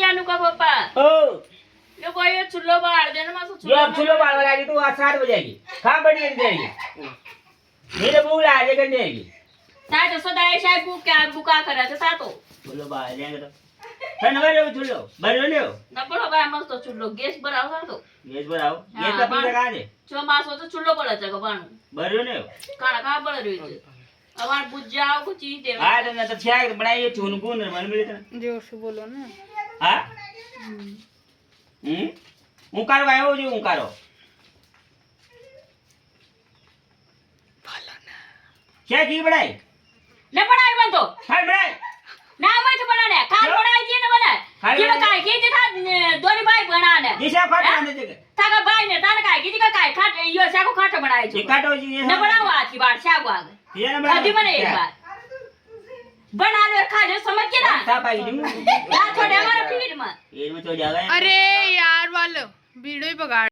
જાનું કા પપ્પા ओ लो कोई चुल्लो बाल देना मैं तो जो अब चुल्लो बाल वाली तू आज 7 बजे आएगी खा बड़ी देगी मेरे बुला आ जाएगी देगी ता तो सदाई साहब बुका करे तो ता तो चुल्लो बाल लेंगे तो तन वाले चुल्लो भरो ले ना बड़ो भाई मस्त तो चुल्लो गैस भराओ था तो गैस भराओ गैस का पी लगा दे जो मासो तो चुल्लो पड़ा जगह बाणू भरो ले खाना खा पड़ रही है अब बुझ जाओ कुछ चीज दे हां तो तब क्या बनाइए चुनगुन मन मिले था जोर से बोलो ना हां उकारो आयो जो उकारो बोलो ना क्या की बनाई ले बनाई बन तो हां बनाई ना मैं तो बनाने खाल बनाई जी ने बनाए की काय की था दोरी भाई बनाने दिशा खाट बना दे ताका भाई ने ताने काय की काय खाट यो साको खाट बनाई ये काटो जी न बनाओ आती बार साको आगे ये ना बना आधी बने एक बार बना ले खा जो समझ के ना ता पाई दूं ना छोड़े हमारा फीड में ये में तो जागा अरे यार वालो वीडियो ही बगाड़